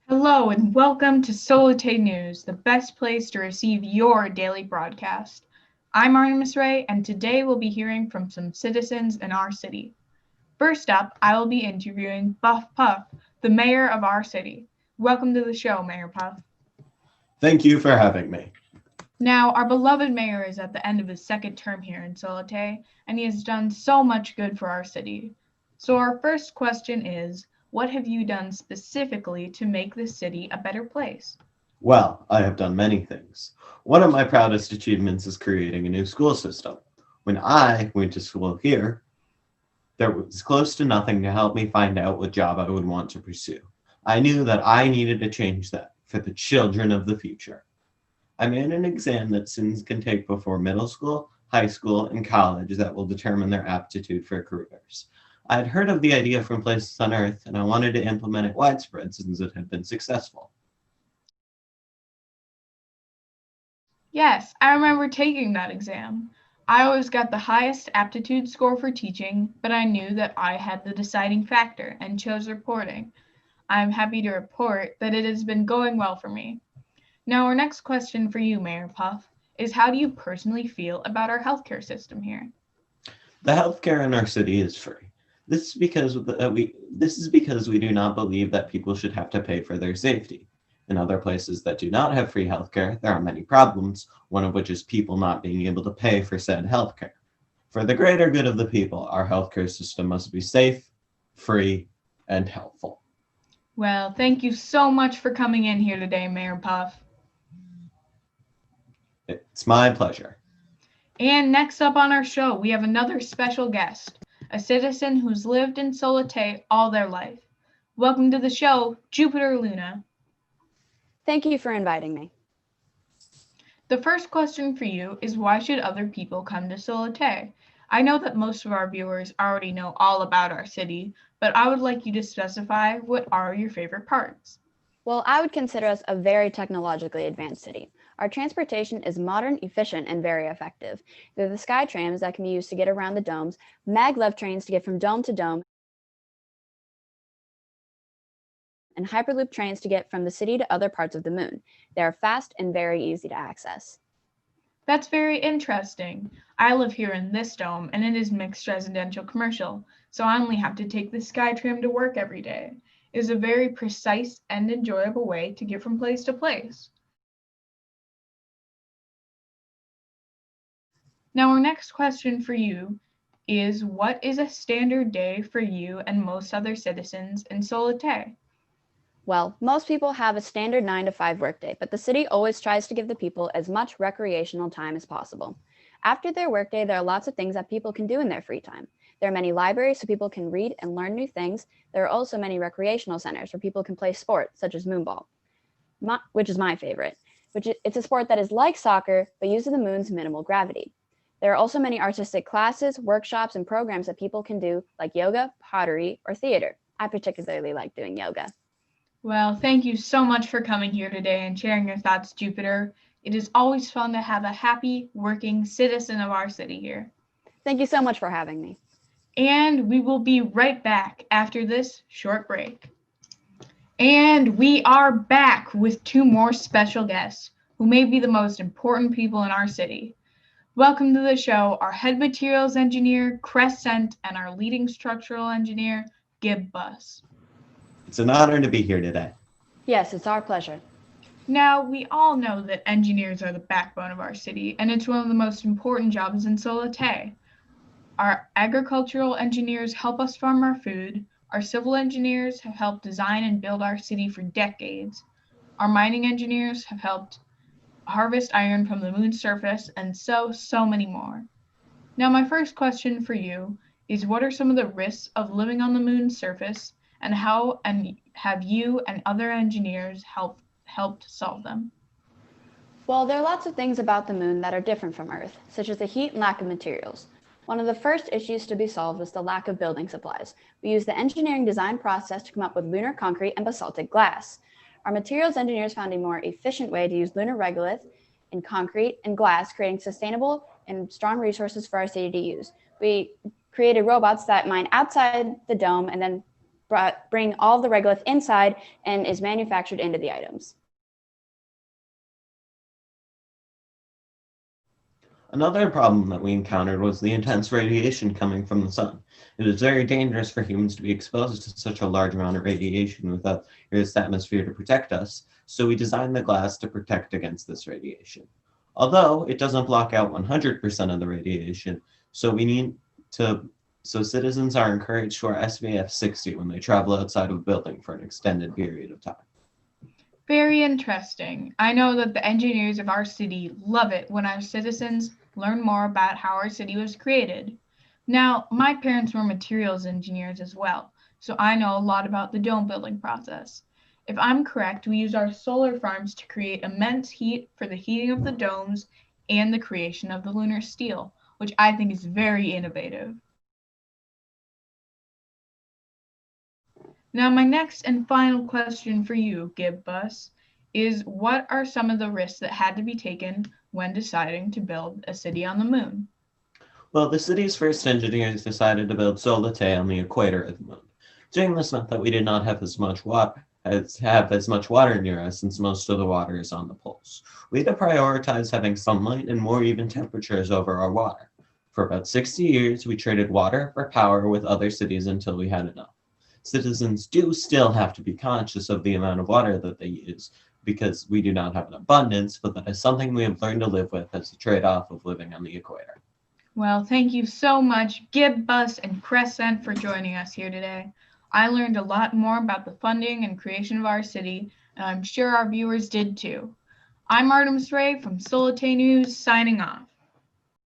Hello and welcome to Latet News, the best place to receive your daily broadcast. I'm Artemis Ray, and today we'll be hearing from some citizens in our city. First up, I will be interviewing Buff Puff, the mayor of our city. Welcome to the show, Mayor Puff. Thank you for having me. Now, our beloved mayor is at the end of his second term here in Latet, and he has done so much good for our city. So our first question is, what have you done specifically to make this city a better place? Well, I have done many things. One of my proudest achievements is creating a new school system. When I went to school here, there was close to nothing to help me find out what job I would want to pursue. I knew that I needed to change that for the children of the future. I made an exam that students can take before middle school, high school, and college that will determine their aptitude for careers. I had heard of the idea from places on Earth, and I wanted to implement it widespread since it had been successful. Yes, I remember taking that exam. I always got the highest aptitude score for teaching, but I knew that I had the deciding factor and chose reporting. I am happy to report that it has been going well for me. Now, our next question for you, Mayor Puff, is how do you personally feel about our healthcare system here? The healthcare in our city is free. This is because we do not believe that people should have to pay for their safety. In other places that do not have free healthcare, there are many problems, one of which is people not being able to pay for said healthcare. For the greater good of the people, our healthcare system must be safe, free, and helpful. Well, thank you so much for coming in here today, Mayor Puff. It's my pleasure. And next up on our show, we have another special guest, a citizen who's lived in Latet all their life. Welcome to the show, Jupiter Luna. Thank you for inviting me. The first question for you is why should other people come to Latet? I know that most of our viewers already know all about our city, but I would like you to specify what are your favorite parts. Well, I would consider us a very technologically advanced city. Our transportation is modern, efficient, and very effective. There are the sky trams that can be used to get around the domes, maglev trains to get from dome to dome, and hyperloop trains to get from the city to other parts of the moon. They are fast and very easy to access. That's very interesting. I live here in this dome, and it is mixed residential commercial, so I only have to take the SkyTram to work every day. It is a very precise and enjoyable way to get from place to place. Now, our next question for you is what is a standard day for you and most other citizens in Latet? Well, most people have a standard 9 to 5 workday, but the city always tries to give the people as much recreational time as possible. After their workday, there are lots of things that people can do in their free time. There are many libraries so people can read and learn new things. There are also many recreational centers where people can play sports, such as moonball, which is my favorite. It's a sport that is like soccer, but uses the moon's minimal gravity. There are also many artistic classes, workshops, and programs that people can do, like yoga, pottery, or theater. I particularly like doing yoga. Well, thank you so much for coming here today and sharing your thoughts, Jupiter. It is always fun to have a happy, working citizen of our city here. Thank you so much for having me. And we will be right back after this short break. And we are back with two more special guests who may be the most important people in our city. Welcome to the show, our head materials engineer, Crescent, and our leading structural engineer, Gib Buss. It's an honor to be here today. Yes, it's our pleasure. Now, we all know that engineers are the backbone of our city, and it's one of the most important jobs in Latet. Our agricultural engineers help us farm our food. Our civil engineers have helped design and build our city for decades. Our mining engineers have helped harvest iron from the moon's surface, and so many more. Now, my first question for you is what are some of the risks of living on the moon's surface, and how have you and other engineers helped solve them? Well, there are lots of things about the moon that are different from Earth, such as the heat and lack of materials. One of the first issues to be solved was the lack of building supplies. We used the engineering design process to come up with lunar concrete and basaltic glass. Our materials engineers found a more efficient way to use lunar regolith in concrete and glass, creating sustainable and strong resources for our city to use. We created robots that mine outside the dome and then bring all the regolith inside and is manufactured into the items. Another problem that we encountered was the intense radiation coming from the sun. It is very dangerous for humans to be exposed to such a large amount of radiation without Earth's atmosphere to protect us, so we designed the glass to protect against this radiation. Although it doesn't block out 100% of the radiation, so citizens are encouraged to wear SPF 60 when they travel outside of a building for an extended period of time. Very interesting. I know that the engineers of our city love it when our citizens learn more about how our city was created. Now, my parents were materials engineers as well, so I know a lot about the dome building process. If I'm correct, we use our solar farms to create immense heat for the heating of the domes and the creation of the lunar steel, which I think is very innovative. Now, my next and final question for you, Gibbus, is what are some of the risks that had to be taken when deciding to build a city on the moon? Well, the city's first engineers decided to build Latet on the equator of the moon. Doing this meant that we did not have as much water near us, since most of the water is on the poles. We had to prioritize having sunlight and more even temperatures over our water. For about 60 years, we traded water for power with other cities until we had enough. Citizens do still have to be conscious of the amount of water that they use because we do not have an abundance, but that is something we have learned to live with as a trade-off of living on the equator. Well, thank you so much, Gibbus and Crescent, for joining us here today. I learned a lot more about the funding and creation of our city, and I'm sure our viewers did too. I'm Artemis Ray from Solitaire News, signing off.